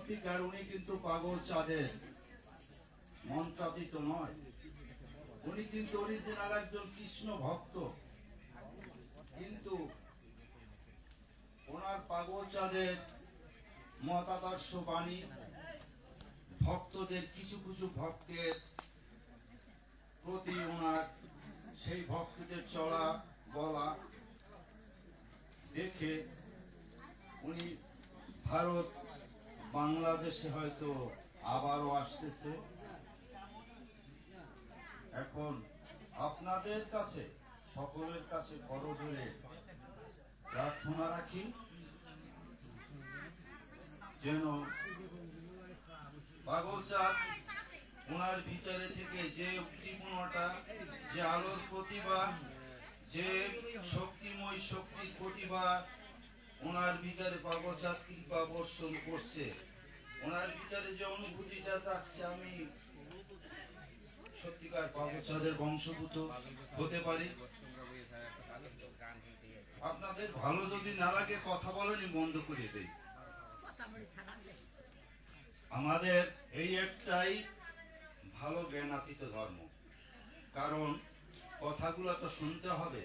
সত্যিকার উনি কিন্তু পাগল চাঁদের মন্ত্রাতীত নয়, উনি কিন্তু অরিজিনাল একজন কৃষ্ণ ভক্ত। কিন্তু ওনার পাগল চাঁদের মতাদর্শ বাণী ভক্তদের কিছু কিছু ভক্তের প্রতি ওনার সেই ভক্তদের চলা বলা দেখে উনি ভারত বাংলাদেশে হয়তো আবারও আসতেছে। এখন আপনাদের কাছে সকলের কাছে করজোড়ে প্রার্থনা রাখি যেন পাগল চাঁদ ওনার ভিতরে থেকে যে উদ্দীপনাটা, যে আলোর প্রতিভা, যে শক্তিময় শক্তির প্রতিভা ওনার ভিতরে পাগল চাঁদ কৃপা বর্ষণ করছে, ওনার ভিতরে যে অনুভূতিটা থাকছে আমি সত্যিকার পাগল চাঁদের বংশভূত হতে পারি। আপনাদের ভালো যদি না লাগে কথা বলেনি বন্ধ করে দেই। আমাদের এই একটাই ভালো জ্ঞানাতীত ধর্ম, কারণ কথাগুলো তো শুনতে হবে।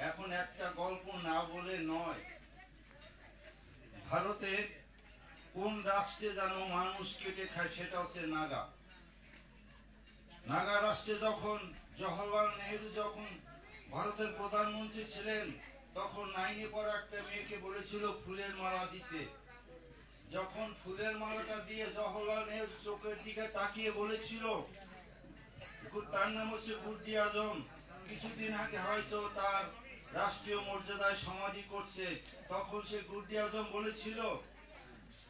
এখন একটা গল্প না বলে নয়। ভারতে কোন রাষ্ট্রে যেন মানুষ কেটে খায়, সেটা হচ্ছে নাগা। নাগা রাষ্ট্রে যখন জওহরলাল নেহেরু যখন ভারতের প্রধানমন্ত্রী ছিলেন, তখন 9-এ পড়া একটা মেয়েকে বলেছিল ফুলের মালা দিতে। যখন ফুলের মালাটা দিয়ে জওহরলাল নেহেরু চোখের দিকে তাকিয়ে বলেছিল, তার নাম হচ্ছে গুর্জি আজম, কিছুদিন আগে হয়তো তার রাষ্ট্রীয় মর্যাদায় সমাধি করছে, তখন সে গুর্জি আজম বলেছিল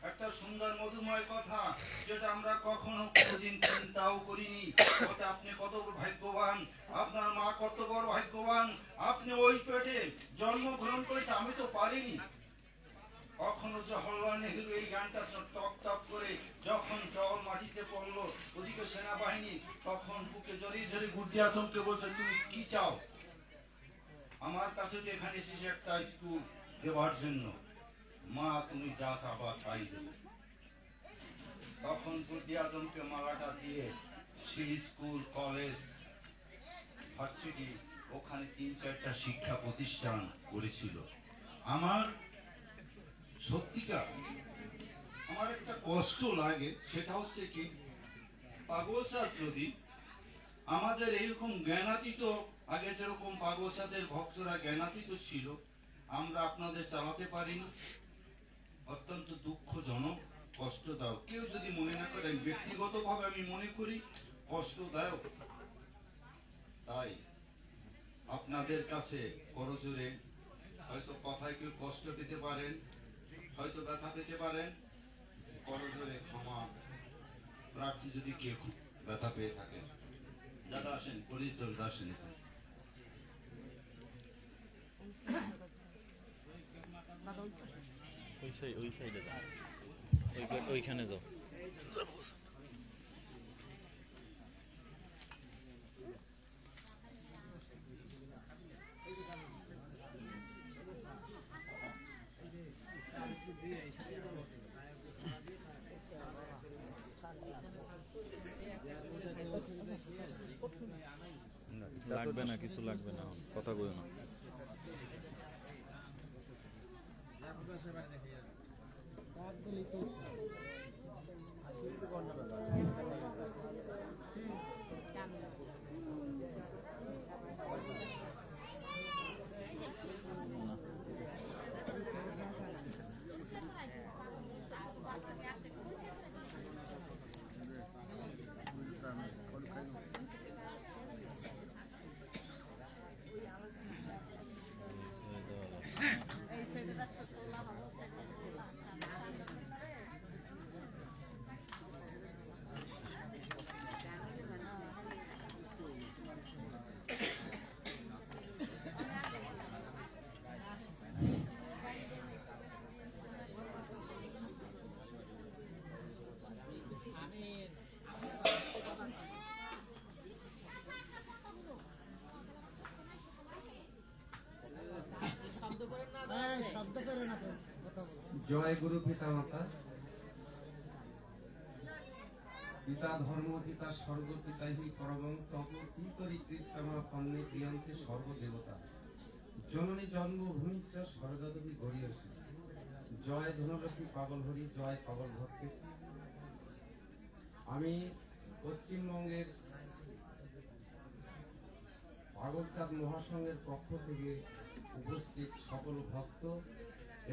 একটা সুন্দর মধুময় কথা, যেটা আমরা কখনো কোনোদিন চিন্তাও করিনি। ওটা আপনি কত ভাগ্যবান, আপনার মা কত বড় ভাগ্যবান, আপনি ওই পেটে জন্মগ্রহণ করেছে, আমি তো পারিনি। কখনো জওহরলাল নেহেরু এই গানটা টক টক করে যখন জল মাটিতে পড়লো, ওদিকে সেনাবাহিনী, তখন বুকে জড়িয়ে ধরে গুর্জি আজমকে বলছে তুমি কি চাও? আমার কাছে তো এখানে এসেছে একটা স্কুল দেওয়ার জন্য, মা তুমি যা চাবা তাই দেবে। তখন গুর্জি আজমকে মালাটা দিয়ে সেই স্কুল, কলেজ, ভার্সিটি, ওখানে 3-4টা শিক্ষা প্রতিষ্ঠান করেছিল। আমার সত্যিকার আমার একটা কষ্ট লাগে, সেটা হচ্ছে কি পাগল চাঁদ যদি আমাদের এইরকম জ্ঞানাতীত, আগে যেরকম পাগল চাঁদের ভক্তরা জ্ঞানাতীত ছিল, আমরা আপনাদের চালাতে পারিনি, অত্যন্ত দুঃখজনক, কষ্টদায়ক। কেউ যদি মনে না করেন, ব্যক্তিগতভাবে আমি মনে করি কষ্টদায়ক। তাই আপনাদের কাছে করজোরে, হয়তো কথায় কেউ কষ্ট পেতে পারেন, হয়তো ব্যথা পেতে পারেন, করজোরে ক্ষমা প্রার্থী যদি কেউ ব্যথা পেয়ে থাকেন। দাদা আসেন, পুলিশ দলটা আসেন। ওই সাইডে যাও, ওইখানে যাও। লাগবে না, কিছু লাগবে না, কথা কই না। জয় গুরু পিতা মাতা। পিতা ধর্ম পিতা স্বর্গ পিতা হি পরমং তপ পিতরি কৃষ্ণমা পন্নে প্রিয়ন্তে সর্বদেবতা জননী জন্মভূমি চ স্বর্গদেবী গড়িয়সী জয় ধনুলক্ষ্মী পাগল হরি জয় পাগল ভক্তি। আমি পশ্চিমবঙ্গের পাগলচাঁদ মহাসংঘের পক্ষ থেকে উপস্থিত সকল ভক্ত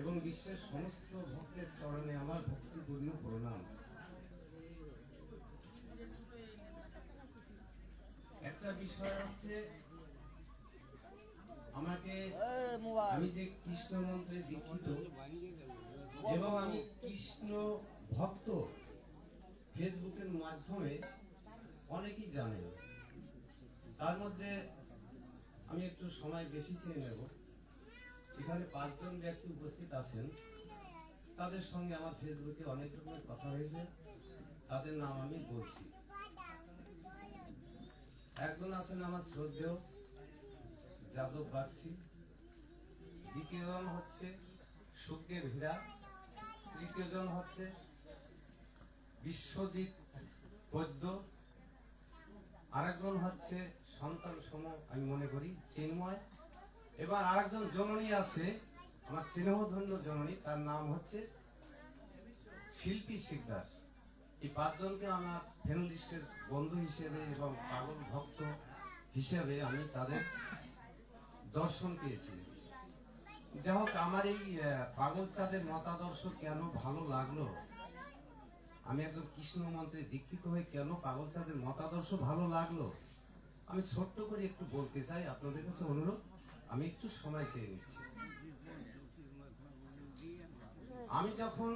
এবং বিশ্বের সমস্ত ভক্তের চরণে আমার ভক্তিপূর্ণ প্রণাম। একটা বিষয় হচ্ছে, আমি যে কৃষ্ণ মন্ত্রে দীক্ষিত এবং আমি কৃষ্ণ ভক্ত ফেসবুকের মাধ্যমে অনেকেই জানেন। তার মধ্যে আমি একটু সময় বেশি চেয়ে নেব। এখানে 5 জন ব্যক্তি উপস্থিত আছেন, তাদের সঙ্গে আমার ফেসবুকে অনেক রকমের কথা হয়েছে, তাদের নাম আমি বলছি। একজন আছেন আমার শ্রদ্ধেয় যাদব বাগচি, দ্বিতীয় জন হচ্ছে সুখদেব হীরা, তৃতীয় জন হচ্ছে বিশ্বজিৎ পদ্য, আরেকজন হচ্ছে সন্তান সম আমি মনে করি চিন্ময়, এবার আরেকজন জননী আছে আমার স্নেহধন্য জননী, তার নাম হচ্ছে শিল্পী শিকদার। এই 5 জনকে আমার ফ্যামিলিস্টের বন্ধু হিসেবে এবং পাগল ভক্ত হিসেবে আমি তাদের দর্শন পেয়েছি। যাই হোক, আমার এই পাগলচাঁদের মতাদর্শ কেন ভালো লাগলো, আমি একজন কৃষ্ণ মন্ত্রে দীক্ষিত হয়ে কেন পাগলচাঁদের মতাদর্শ ভালো লাগলো, আমি ছোট্ট করে একটু বলতে চাই। আপনাদের কাছে অনুরোধ, আমি একটু সময় চেয়ে নিচ্ছি। আমি যখন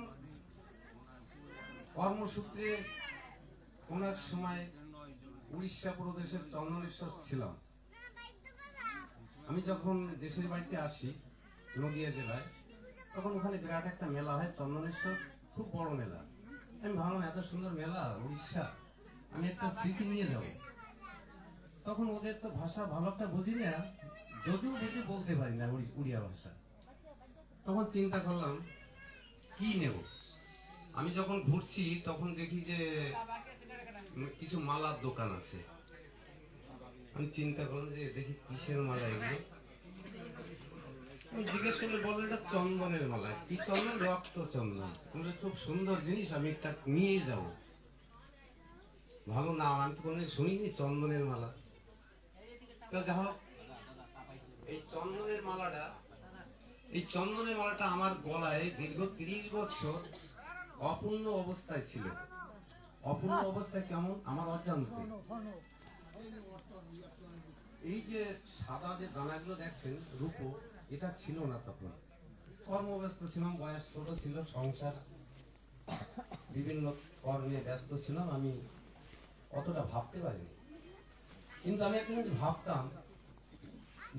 কর্মসূত্রে কোন এক সময় উড়িষ্যা প্রদেশের চন্দনেশ্বর ছিলাম, আমি যখন দেশের বাড়িতে আসি নদিয়া জেলায়, তখন ওখানে বিরাট একটা মেলা হয় চন্দনেশ্বর, খুব বড় মেলা। আমি ভাবলাম এত সুন্দর মেলা উড়িষ্যা, আমি একটা স্মৃতি নিয়ে যাব। তখন ওদের তো ভাষা ভালো একটা বুঝি না, যদিও বুঝে বলতে পারি না উড়িয়া ভাষা। তখন চিন্তা করলাম কি নেব। আমি যখন ঘুরছি তখন দেখি যে কিছু মালার দোকান আছে। আমি চিন্তা করলাম যে দেখি কিসের মালা এগুলো। আমি জিজ্ঞেস করলে বললো এটা চন্দনের মালা। কি চন্দন? রক্ত চন্দন। খুব সুন্দর জিনিস, আমি একটা নিয়ে যাব। ভালো নাম, আমি তো কোনোদিন শুনিনি চন্দনের মালা। তো যা হোক, এই চন্দনের মালাটা আমার গলায় দীর্ঘ 30 বছর অপূর্ণ অবস্থায় ছিল। অপূর্ণ অবস্থায় কেমন? আমার অজান্তে। এই যে সাদা যে দানাগুলো দেখছেন রূপো, এটা ছিল না তখন। কর্মব্যস্ত ছিলাম, বয়স ছোট ছিল, সংসার বিভিন্ন কর্মে ব্যস্ত ছিলাম, আমি অতটা ভাবতে পারিনি। কিন্তু আমি একটা জিনিস ভাবতাম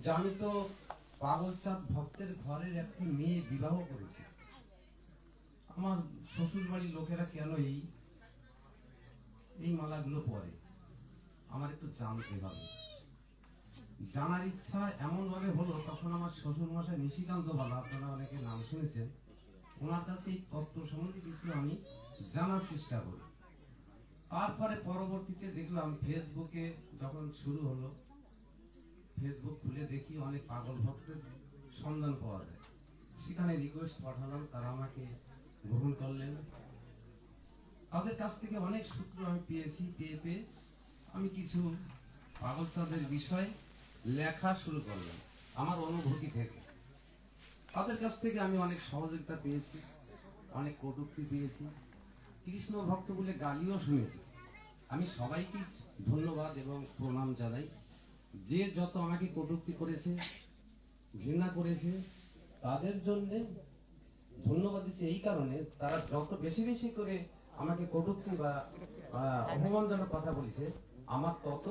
যে আমি তো পাগলচাঁদ ভক্তের ঘরের একটি মেয়ে বিবাহ করেছি, আমার শ্বশুর বাড়ির লোকেরা কেন এই মালাগুলো পরে, আমার একটু জানতে হবে। জানার ইচ্ছা এমন ভাবে হলো, তখন আমার শ্বশুর মশাই নিশিকান্ত বালা, আপনারা অনেকে নাম শুনেছেন, ওনার কাছে এই তত্ত্ব সম্বন্ধে কিছু আমি জানার চেষ্টা করি। তারপরে পরবর্তীতে দেখলাম ফেসবুকে যখন শুরু হলো, ফেসবুক খুলে দেখি অনেক পাগল ভক্তের সন্ধান পাওয়া যায়। সেখানে রিকোয়েস্ট পাঠালাম, তারা আমাকে গ্রহণ করলেন। তাদের কাছ থেকে অনেক সূত্র আমি পেয়েছি। পেয়ে আমি কিছু পাগলচাঁদের বিষয় লেখা শুরু করলাম আমার অনুভূতি থেকে। তাদের কাছ থেকে আমি অনেক সহযোগিতা পেয়েছি, অনেক কটূক্তি পেয়েছি, কৃষ্ণ ভক্ত বলে গালিও শুনেছি। আমি সবাইকে ধন্যবাদ এবং প্রণাম জানাই। যে যত আমাকে কটূক্তি করেছে, ঘৃণা করেছে, তাদের জন্য ধন্যবাদ দিচ্ছি এই কারণে, তারা যত বেশি বেশি করে আমাকে কটূক্তি বা অপমানজনক কথা বলেছে, আমার তত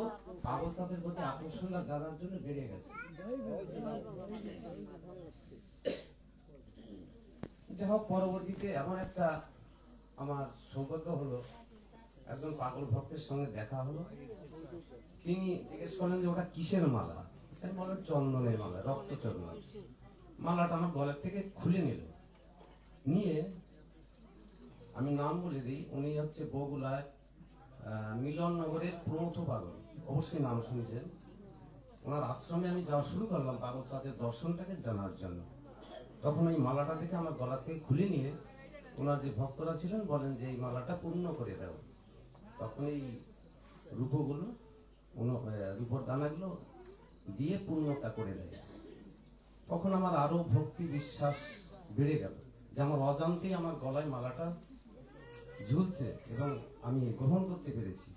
পাগলচাঁদের প্রতি আকর্ষণটা জানার জন্য বেড়ে গেছে। যাই হোক, পরবর্তীতে এমন একটা আমার সৌভাগ্য হলো, একজন পাগল ভক্তের সঙ্গে দেখা হলো। তিনি জিজ্ঞেস করলেন যে ওটা কিসের মালা? আমি বললাম চন্দনের মালা, রক্ত চন্দন। মালাটা আমার গলার থেকে খুলে নিয়ে আমি নাম বলে দিই, উনি হচ্ছে বগুড়ার মিলননগরের প্রমথ পাগল, অবশ্যই নাম শুনেছেন। ওনার আশ্রমে আমি যাওয়া শুরু করলাম পাগল চাঁদের দর্শনটাকে জানার জন্য। তখন ওই মালাটা থেকে আমার গলা থেকে খুলে নিয়ে ওনার যে ভক্তরা ছিলেন বলেন যে এই মালাটা পূর্ণ করে দাও। তখন এই রূপগুলো রূপর দানাগুলো দিয়ে পূর্ণতা করে দেয়। তখন আমার আরো ভক্তি বিশ্বাস বেড়ে গেল যে আমার অজান্তেই আমার গলায় মালাটা ঝুলছে এবং আমি গ্রহণ করতে পেরেছি।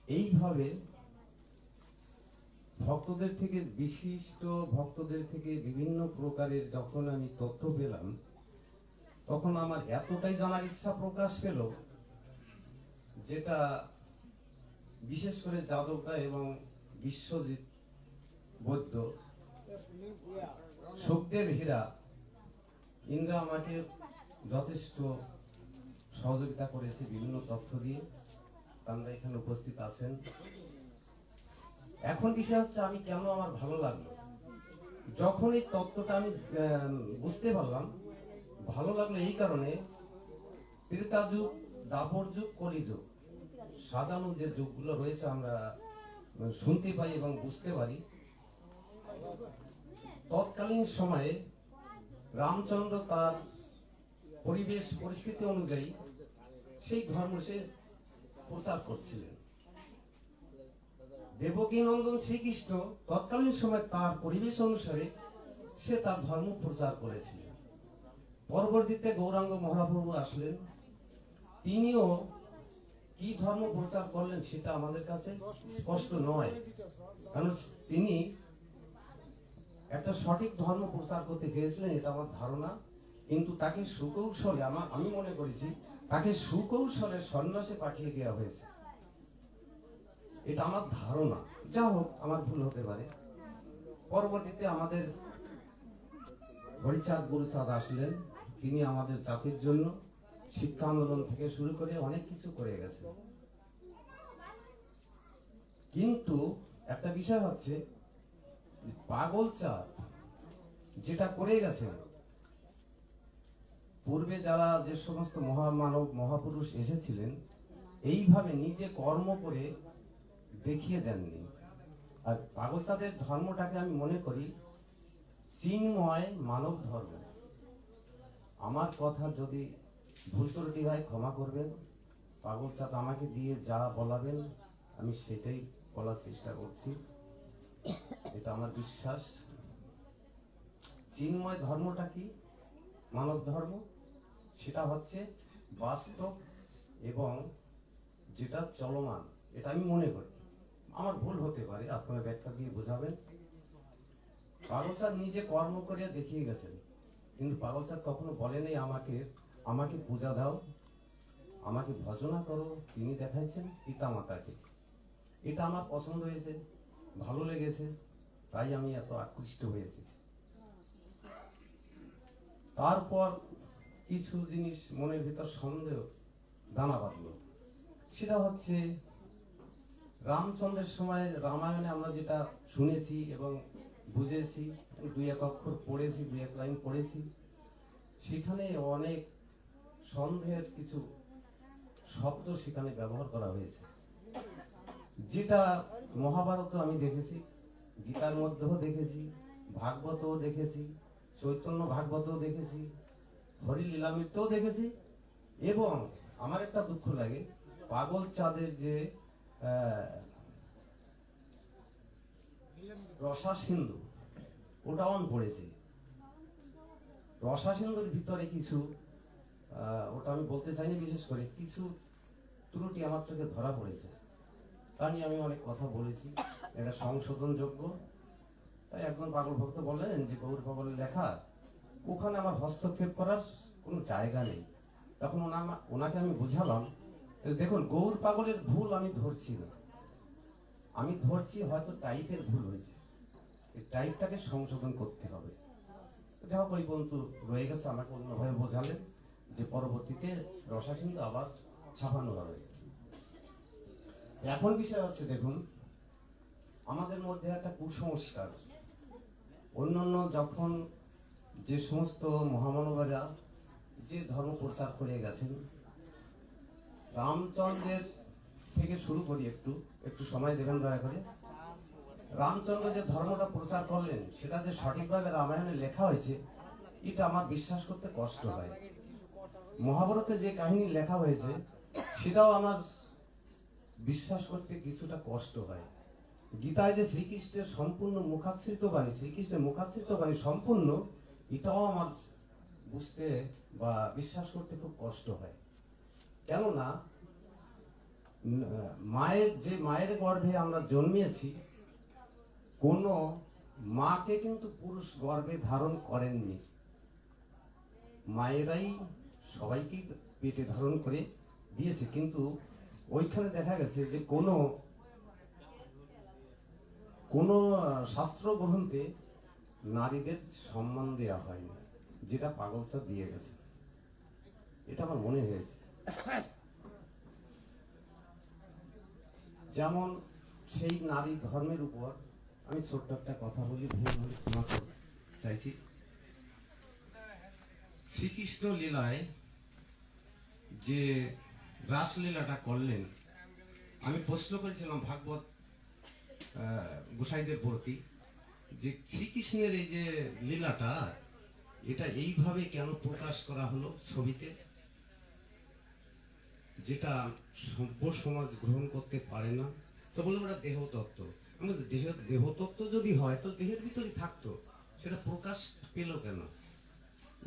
এইভাবে ভক্তদের থেকে, বিশিষ্ট ভক্তদের থেকে বিভিন্ন প্রকারের যখন আমি তথ্য পেলাম, তখন আমার এতটাই জানার ইচ্ছা প্রকাশ পেল, যেটা বিশেষ করে যাদবদা এবং বিশ্বজিৎ বৈদ্য, সুখদেব হীরা, ইন্দ্রা আমাকে যথেষ্ট সহযোগিতা করেছে বিভিন্ন তথ্য দিয়ে। তারা এখানে উপস্থিত আছেন। এখন বিষয় হচ্ছে আমি কেন আমার ভালো লাগলো, যখন এই তত্ত্বটা আমি বুঝতে পারলাম। ভালো লাগলো এই কারণে, ত্রেতা যুগ, দাপর যুগ, কলিযুগ, সাজানো যে যুগগুলো রয়েছে আমরা শুনতে পাই এবং বুঝতে পারি। তৎকালীন সময়ে রামচন্দ্র তার পরিবেশ পরিস্থিতি অনুযায়ী সেই ধর্ম সে প্রচার করছিলেন। দেবকী নন্দন শ্রীকৃষ্ণ তৎকালীন সময় তার পরিবেশ অনুসারে সে তার ধর্ম প্রচার করেছিলেন। পরবর্তীতে গৌরাঙ্গ মহাপ্রভু আসলেন, তিনিও কি ধর্ম প্রচার করলেন সেটা আমাদের কাছে স্পষ্ট নয়, কারণ তিনি একটা সঠিক ধর্ম প্রচার করতে চেয়েছিলেন, এটা আমার ধারণা। কিন্তু তাকে সুকৌশলে, আমি মনে করেছি তাকে সুকৌশলে সন্ন্যাসে পাঠিয়ে দেওয়া হয়েছে, এটা আমার ধারণা। যা হোক, আমার ভুল হতে পারে। পরবর্তীতে আমাদের হরিচাঁদ গুরুচাঁদ আসলেন, তিনি আমাদের জাতির জন্য শিক্ষা আন্দোলন থেকে শুরু করে অনেক কিছু করে গেছে। কিন্তু একটা বিষয় হচ্ছে, পাগল চাঁদ যেটা করে গেছেন, পূর্বে যারা যে সমস্ত মহামানব মহাপুরুষ এসেছিলেন, এইভাবে নিজে কর্ম করে দেখিয়ে দেননি। আর পাগল চাঁদের ধর্মটাকে আমি মনে করি চিন্ময় মানব ধর্ম। আমার কথা যদি ভুল ত্রুটি হয় ক্ষমা করবেন। পাগল চাঁদ আমাকে দিয়ে যা বলাবেন আমি সেটাই বলার চেষ্টা করছি, এটা আমার বিশ্বাস। চিন্ময় ধর্মটা কি? মানব ধর্ম, সেটা হচ্ছে বাস্তব এবং যেটা চলমান, এটা আমি মনে করি। আমার ভুল হতে পারে, আপনারা ব্যাখ্যা দিয়ে বোঝাবেন। পাগল চাঁদ নিজে কর্ম করে দেখিয়ে গেছেন, কিন্তু পাগল চাঁদ কখনো বলেনি আমাকে পূজা দাও, আমাকে ভজনা করো। তিনি দেখাইছেন পিতা মাতাকে। এটা আমার পছন্দ হয়েছে, ভালো লেগেছে, তাই আমি এত আকৃষ্ট হয়েছি। তারপর কিছু জিনিস মনের ভিতর সন্দেহ দানা বাঁধলো। সেটা হচ্ছে রামচন্দ্রের সময় রামায়ণে আমরা যেটা শুনেছি এবং বুঝেছি, দুই এক অক্ষর পড়েছি, দুই এক লাইন পড়েছি, সেখানে অনেক সন্দেহের কিছু শব্দ সেখানে ব্যবহার করা হয়েছে, যেটা মহাভারত আমি দেখেছি, গীতার মধ্যেও দেখেছি, ভাগবতও দেখেছি, চৈতন্য ভাগবতও দেখেছি, হরিলীলামৃতও দেখেছি। এবং আমার একটা দুঃখ লাগে, পাগল চাঁদের যে রসা সিন্ধু, ওটা অন পড়েছে। রসা সিন্ধুর ভিতরে কিছু, ওটা আমি বলতে চাইনি, বিশেষ করে কিছু ত্রুটি আমার চোখে ধরা পড়েছে। তা নিয়ে আমি অনেক কথা বলেছি, এটা সংশোধনযোগ্য। তাই একজন পাগল ভক্ত বললেন যে গৌর পাগলের লেখা, ওখানে আমার হস্তক্ষেপ করার কোনো জায়গা নেই। তখন ওনাকে আমি বুঝালাম, দেখুন গৌর পাগলের ভুল আমি ধরছি না, আমি ধরছি হয়তো টাইপের ভুল হয়েছে, এই টাইপটাকে সংশোধন করতে হবে। যা হোক, ওই পর্যন্ত রয়ে গেছে। আমাকে অন্যভাবে বোঝালেন যে পরবর্তীতে রসা সিন্ধু আবার ছাপানো হবে। এখন বিষয় হচ্ছে, দেখুন আমাদের মধ্যে একটা কুসংস্কার। অন্যান্য যখন যে সমস্ত মহামানবেরা যে ধর্ম প্রচার করে গেছেন, রামচন্দ্রের থেকে শুরু করি, একটু একটু সময় দেবেন দয়া করে। রামচন্দ্র যে ধর্মটা প্রচার করলেন সেটা যে সঠিকভাবে রামায়ণে লেখা হয়েছে এটা আমার বিশ্বাস করতে কষ্ট হয়। মহাভারতে যে কাহিনী লেখা হয়েছে সেটাও আমার বিশ্বাস করতে কিছুটা কষ্ট হয়। গীতায় যে শ্রীকৃষ্ণের সম্পূর্ণ মুখাশ্রিত বাণী, শ্রীকৃষ্ণের মুখাশ্রিত বাণী সম্পূর্ণ, এটাও আমার বুঝতে বা বিশ্বাস করতে খুব কষ্ট হয়। কেননা মায়ের গর্ভে আমরা জন্মিয়েছি, কোন মাকে কিন্তু পুরুষ গর্ভে ধারণ করেননি। মায়েরাই সবাইকে পেটে ধারণ করে দিয়েছে, কিন্তু ওইখানে দেখা গেছে যে কোন শাস্ত্র গ্রন্থে নারীদের সম্মান দেওয়া হয়নি, যেটা পাগলচাঁদ দিয়ে গেছে। এটা আমার মনে হয়েছে। যেমন সেই নারী ধর্মের উপর আমি ছোট্ট একটা কথা বলি, ভুল হলে ক্ষমা করতে চাইছি। শ্রীকৃষ্ণ লীলায় যে রাসলীলাটা করলেন, আমি প্রশ্ন করেছিলাম ভাগবত গোসাইদের প্রতি যে শ্রীকৃষ্ণের এই যে লীলাটা, এটা এইভাবে কেন প্রকাশ করা হলো ছবিতে, যেটা সভ্য সমাজ গ্রহণ করতে পারে না। তো বললাম ওটা দেহতত্ত্ব। আমি দেহতত্ত্ব যদি হয় তো দেহের ভিতরে থাকতো, সেটা প্রকাশ পেল কেন?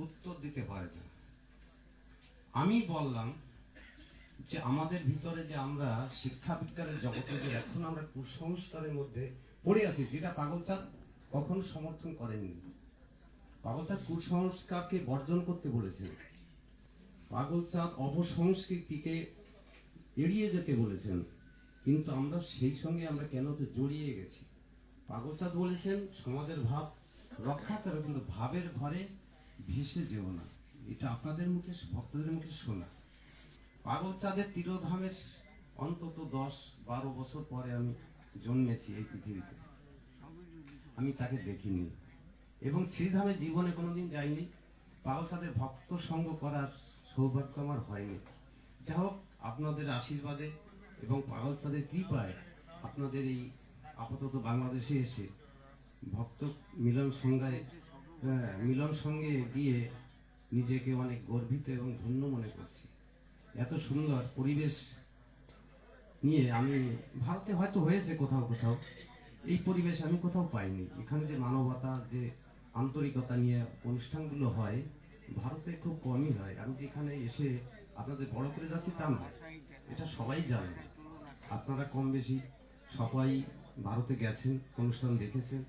উত্তর দিতে পারে না। আমি বললাম যে আমাদের ভিতরে যে আমরা শিক্ষা বিজ্ঞানের জগতে যে এখন আমরা কুসংস্কারের মধ্যে পড়ে আছি, যেটা পাগলচাঁদ কখনো সমর্থন করেননি। পাগলচাঁদ কুসংস্কারকে বর্জন করতে বলেছেন, পাগলচাঁদ অপসংস্কৃতিকে এড়িয়ে যেতে বলেছেন, কিন্তু আমরা সেই সঙ্গে আমরা কেন তো জড়িয়ে গেছি। পাগলচাঁদ বলেছেন সমাজের ভাব রক্ষা করো, কিন্তু ভাবের ঘরে ভেসে যেও না। এটা আপনাদের মুখে, ভক্তদের মুখে শোনা। পাগলচাঁদের তিরোধামের অন্তত 10-12 বছর পরে আমি জন্মেছি এই পৃথিবীতে, আমি তাকে দেখিনি এবং শ্রীধামে জীবনে কোনোদিন যাইনি। পাগলচাঁদের ভক্ত সঙ্গ করার সৌভাগ্য আমার হয়নি। যা হোক, আপনাদের আশীর্বাদে এবং পাগলচাঁদের কৃপায় আপনাদের এই আপাতত বাংলাদেশে এসে ভক্ত মিলন সঙ্গে গিয়ে নিজেকে অনেক গর্বিত এবং ধন্য মনে করছি। এত সুন্দর পরিবেশ নিয়ে আমি ভারতে হয়তো হয়েছে কোথাও কোথাও, এই পরিবেশ আমি কোথাও পাইনি। এখানে যে মানবতা, যে আন্তরিকতা নিয়ে অনুষ্ঠানগুলো হয় ভারতে খুব কমই হয়। আমি যেখানে এসে আপনাদের বড় করে যাচ্ছি তা নয়, এটা সবাই জানেন। আপনারা কম বেশি সবাই ভারতে গেছেন, অনুষ্ঠান দেখেছেন।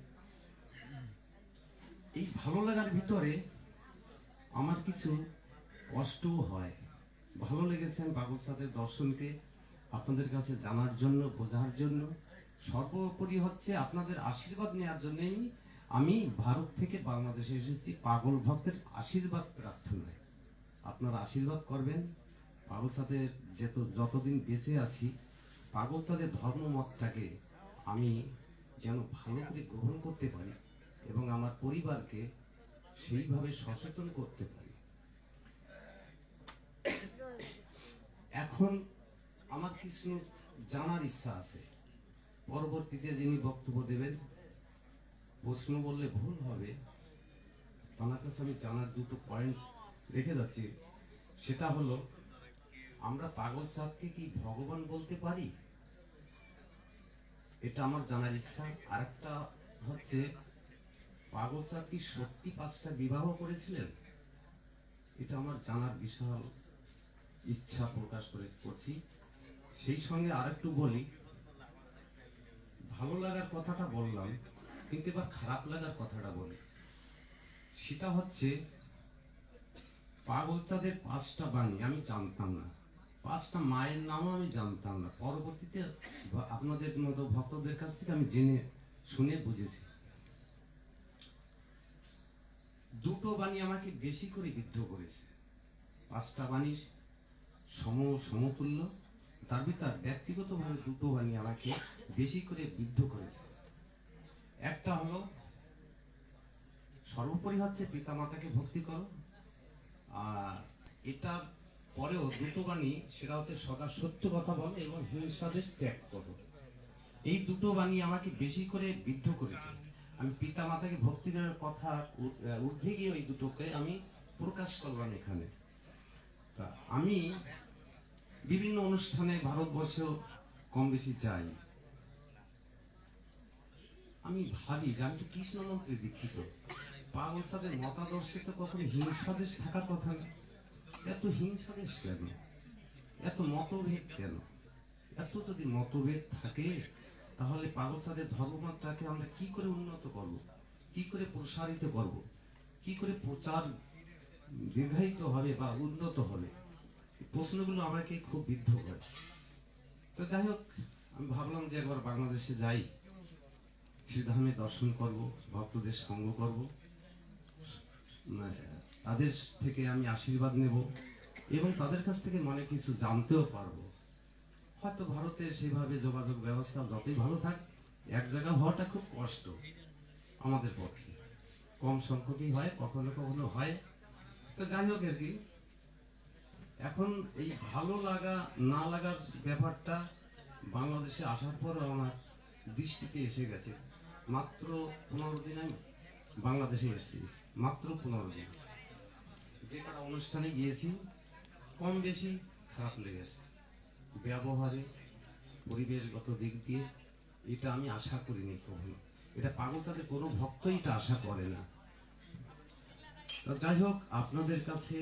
এই ভালো লাগার ভিতরে আমার কিছু কষ্টও হয়। ভালো লেগেছে পাগলচাঁদের দর্শনকে আপনাদের কাছে জানার জন্য, বোঝার জন্য, সর্বোপরি হচ্ছে আপনাদের আশীর্বাদ নেওয়ার জন্যই আমি ভারত থেকে বাংলাদেশে এসেছি। পাগল ভক্তের আশীর্বাদ প্রার্থনায় আপনারা আশীর্বাদ করবেন। পাগলচাঁদের যতদিন বেঁচে আছি, পাগলচাঁদের ধর্মমতটাকে আমি যেন ভালো করে গ্রহণ করতে পারি এবং আমার পরিবারকে সেইভাবে সচেতন করতে পারি। এখন আমার কিছু জানার ইচ্ছা আছে। পরবর্তীতে যিনি বক্তব্য দেবেন, প্রশ্ন বললে ভুল হবে, তার কাছে আমি জানার দুটো পয়েন্ট রেখে যাচ্ছি। সেটা হলো, আমরা পাগলচাঁদকে কি ভগবান বলতে পারি? এটা আমার জানার ইচ্ছা। আরেকটা হচ্ছে, পাগলচাঁদ কি সত্যি 5টা বিবাহ করেছিলেন? এটা আমার জানার বিশাল ইচ্ছা প্রকাশ করছি। সেই সঙ্গে আরেকটু বলি, ভালো লাগার কথাটা বললাম, কিন্তু এবার খারাপ লাগার কথাটা বলি। সেটা হচ্ছে, পাগলচাঁদের 5টা বাণী আমি জানতাম না, 5টা মায়ের নামও আমি জানতাম না। পরবর্তীতে আপনাদের মতো ভক্তদের কাছ থেকে আমি জেনে শুনে বুঝেছি। দুটো বাণী আমাকে বেশি করে বিদ্ধ করেছে। 5টা বাণী সমতুল্য, তার ভিতর ব্যক্তিগতভাবে দুটো বাণী আমাকে বেশি করে বিদ্ধ করেছে। একটা হলো, সর্বোপরি হচ্ছে পিতামাতাকে ভক্তি করো, আর এটা পরেও দুটো বাণী, সেটা হচ্ছে সদা সত্য কথা বলো এবং হিংসাদেশ ত্যাগ করো। এই দুটো বাণী আমাকে বেশি করে বিদ্ধ করেছে। আমি পিতা মাতাকে ভক্তি দেওয়ার কথা ঊর্ধ্বে গিয়ে ওই দুটোকে আমি প্রকাশ করলাম এখানে। তা আমি বিভিন্ন অনুষ্ঠানে ভারতবর্ষেও কম বেশি যাই। আমি ভাবি যে আমি তো কৃষ্ণ মন্ত্রে দীক্ষিত, পাগল সাদের মতাদর্শে তো কখনো হিংসাদেশ থাকার কথা না। এত হিংসাদেশ কেন, এত মতভেদ কেন? এত যদি মতভেদ থাকে তাহলে পাগল সাদের ধর্মমাত্রাকে আমরা কি করে উন্নত করব, কি করে প্রসারিত করব, কি করে প্রচার দীর্ঘায়িত হবে বা উন্নত হবে? এই প্রশ্নগুলো আমাকে খুব বিদ্ধ করে। তো যাই হোক, আমি ভাবলাম যে একবার বাংলাদেশে যাই, শ্রীধামে দর্শন করব, ভক্তদের সঙ্গ করব, তাদের থেকে আমি আশীর্বাদ নেব এবং তাদের কাছ থেকে মনে কিছু জানতেও পারবো। হয়তো ভারতে সেভাবে যোগাযোগ ব্যবস্থা যতই ভালো থাক, এক জায়গা হওয়াটা খুব কষ্ট আমাদের পক্ষে। কম সংখ্যকই হয়, কখনো কখনো হয়। তো যাই হোক আর কি, এখন এই ভালো লাগা না লাগার ব্যাপারটা বাংলাদেশে আসার পর আমার দৃষ্টিতে এসে গেছে। মাত্র 15 দিন আমি বাংলাদেশে এসেছি, মাত্র 15 দিন। যে কটা অনুষ্ঠানে গিয়েছি কম বেশি খারাপ লেগেছে, ব্যবহারে, পরিবেশগত দিক দিয়ে। এটা আমি আশা করিনি কখনো, এটা পাগলচাঁদের কোনো ভক্তই এটা আশা করে না। তো যাই হোক, আপনাদের কাছে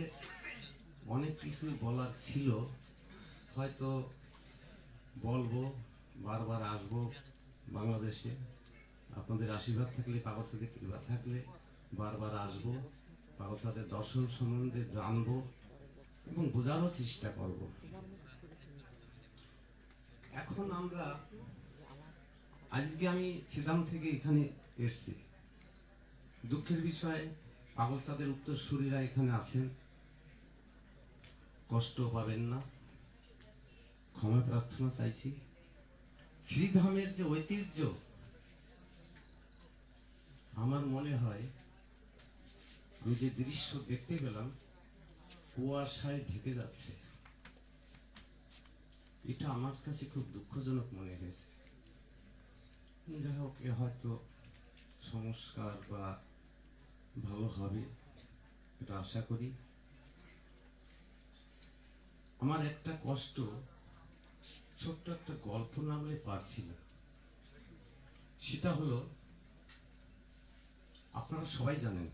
অনেক কিছু বলার ছিল, হয়তো বলবো, বারবার আসবো বাংলাদেশে। আপনাদের আশীর্বাদ থাকলে, পাগলচাঁদের কৃপা থাকলে বারবার আসবো, পাগলচাঁদের দর্শন সম্বন্ধে জানবো এবং বোঝারও চেষ্টা করব। এখন আমরা আজকে আমি শ্রীধাম থেকে এখানে এসেছি। দুঃখের বিষয়, পাগলচাঁদের উত্তরসূরিরা এখানে আছেন, কষ্ট পাবেন না, ক্ষমা প্রার্থনা চাইছি। শ্রীধামের যে ঐতিহ্য, আমার মনে হয় আমি যে দৃশ্য দেখতে পেলাম কুয়াশায় ঢেকে যাচ্ছে, এটা আমার কাছে খুব দুঃখজনক মনে হয়েছে। যাই হোক, এ হয়তো সংস্কার বা ভালো হবে, এটা আশা করি। আমার একটা কষ্ট, ছোট্ট একটা গল্প নামলে পারছি না। সেটা হলো, আপনারা সবাই জানেন,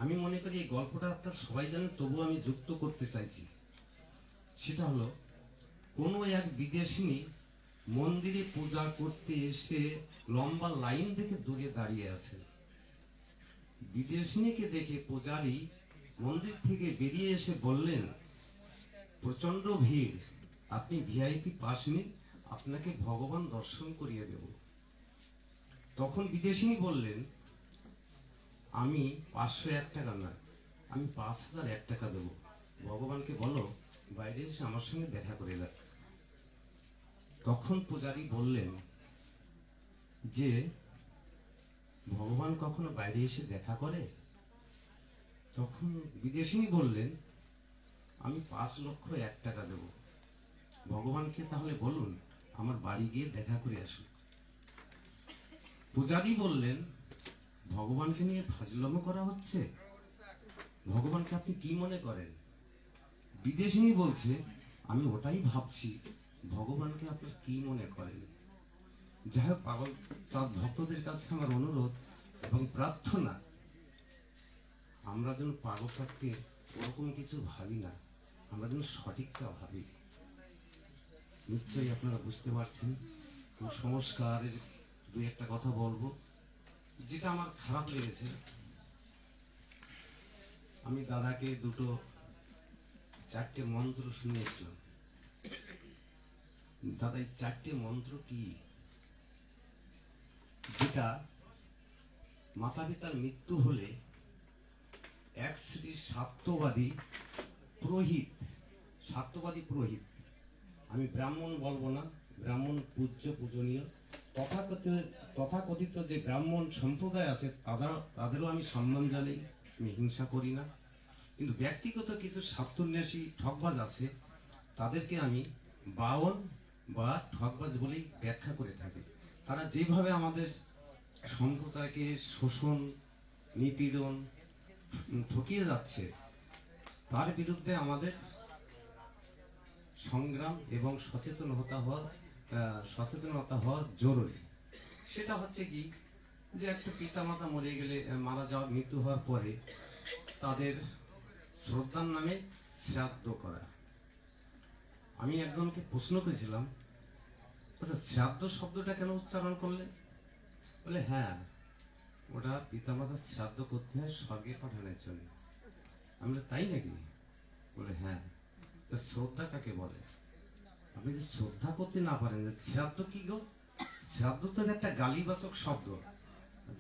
আমি মনে করি এই গল্পটা আপনারা সবাই জানেন, তবু আমি যুক্ত করতে চাইছি। সেটা হলো, কোনো এক বিদেশিনী মন্দিরে পূজা করতে এসে লম্বা লাইন দেখে দূরে দাঁড়িয়ে আছে। বিদেশিনীকে দেখে পূজারী মন্দির থেকে বেরিয়ে এসে বললেন, প্রচন্ড ভিড়, আপনি ভিআইপি পাস নিন, আপনাকে ভগবান দর্শন করিয়ে দেব। তখন বিদেশিনী বললেন, আমি 501 টাকা নয়, আমি 5001 টাকা দেবো। ভগবানকে বলো বাইরে এসে আমার সঙ্গে দেখা করে দেয়। তখন পূজারী বললেন যে, ভগবান কখনো বাইরে এসে দেখা করে? তখন বিদেশিনী বললেন, আমি 5,01,000 টাকা দেব। ভগবানকে তাহলে বলুন আমার বাড়ি গিয়ে দেখা করে আসুন। পূজারী বললেন, ভগবানকে নিয়ে ফাজলামো করা হচ্ছে, ভগবানকে আপনি কি মনে করেন? বিদেশিনী বলছে, আমি ওটাই ভাবছি, ভগবানকে আপনি কি মনে করেন? যাই হোক, পাগলচাঁদ ভক্তদের কাছে আমার অনুরোধ এবং প্রার্থনা, আমরা যেন পাগলচাঁদকে ওরকম কিছু ভাবি না, আমরা যেন সঠিকটা ভাবি। নিশ্চয়ই আপনারা বুঝতে পারছেন। কুসংস্কারের দুই একটা কথা বলবো, যেটা আমার খারাপ লেগেছে। আমি দাদাকে 4টে মন্ত্র শুনিয়েছিলাম। দাদা, এই 4টে মন্ত্র কি? যেটা মাতা পিতার মৃত্যু হলে এক শ্রী স্বার্থবাদী পুরোহিত, আমি ব্রাহ্মণ বলবো না, ব্রাহ্মণ পূজ্য পূজনীয়, তথাকথিত যে ব্রাহ্মণ সম্প্রদায় আছে তাদেরও আমি সম্মান জানাই, আমি হিংসা করি না। কিন্তু ব্যক্তিগত কিছু স্বার্থন্বেষী ঠকবাজ আছে, তাদেরকে আমি বাউন বা ঠকবাজ বলেই ব্যাখ্যা করে থাকি। তারা যেভাবে আমাদের সম্প্রদায়কে শোষণ, নিপীড়ন, ঠকিয়ে যাচ্ছে, তার বিরুদ্ধে আমাদের সংগ্রাম এবং সচেতনতা হওয়া জরুরি। সেটা হচ্ছে কি, যে একটা পিতামাতা মারা যাওয়ার, মৃত্যু হওয়ার পরে তাদের শ্রদ্ধার নামে শ্রাদ্ধ করা। আমি একজনকে প্রশ্ন করেছিলাম, আচ্ছা শ্রাদ্ধ শব্দটা কেন উচ্চারণ করলে? বলে হ্যাঁ, ওটা পিতামাতার শ্রাদ্ধ করতে হয় স্বর্গে পাঠানোর জন্য। আমি বলি তাই নাকি? বলে হ্যাঁ। তা শ্রদ্ধা কাকে বলে? আপনি যদি শ্রদ্ধা করতে না পারেন, শ্রাদ্ধ কি গো? শ্রাদ্ধ তো একটা গালিবাচক শব্দ।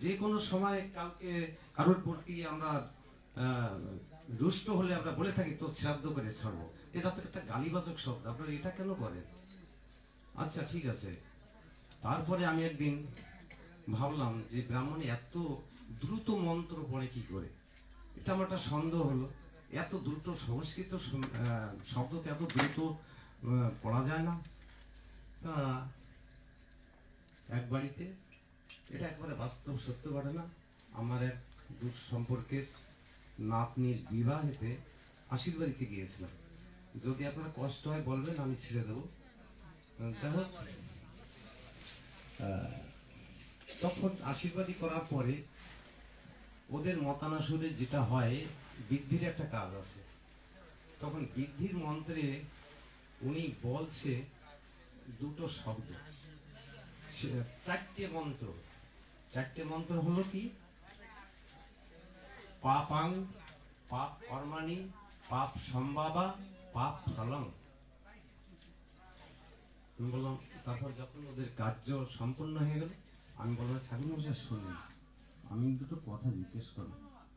যে কোনো সময় কাউকে কারোর প্রতি আমরা রুষ্ট হলে আমরা বলে থাকি তো শ্রাদ্ধ করে ছাড়বো, এটা তো একটা গালিবাচক শব্দ। আপনারা এটা কেন করেন? আচ্ছা ঠিক আছে। তারপরে আমি একদিন ভাবলাম যে ব্রাহ্মণে এত দ্রুত মন্ত্র পড়ে কি করে, এটা আমার একটা সন্দেহ হলো। এত দ্রুত সংস্কৃত শব্দ তো এত দ্রুত পড়া যায় না। তা এক বাড়িতে, এটা একবারে বাস্তব সত্য ঘটনা, আমার এক দূর সম্পর্কের নাতনির বিবাহেতে আশীর্বাদ দিতে গিয়েছিলাম। যদি আপনার কষ্ট হয় বলবেন, আমি ছেড়ে দেবো। যাই হোক, তখন আশীর্বাদী করার পরে ওদের মতানুসারে যেটা হয়, বৃদ্ধির একটা কাজ আছে। তখন বৃদ্ধির মন্ত্রে উনি বলছে দুটো শব্দ, চারটে মন্ত্র হলো কি, পাপাং পাপ কর্মাণি পাপ সম্ভাবা পাপ ফলং। আমি বললাম, তারপর যখন ওদের কার্য সম্পূর্ণ হয়ে গেল, আমি বললাম ঠাকুর মশাই শুনুন, আমি দুটো কথা জিজ্ঞেস করব,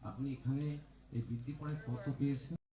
আপনি এখানে এই বৃদ্ধি পড়ায় কত পেয়েছেন?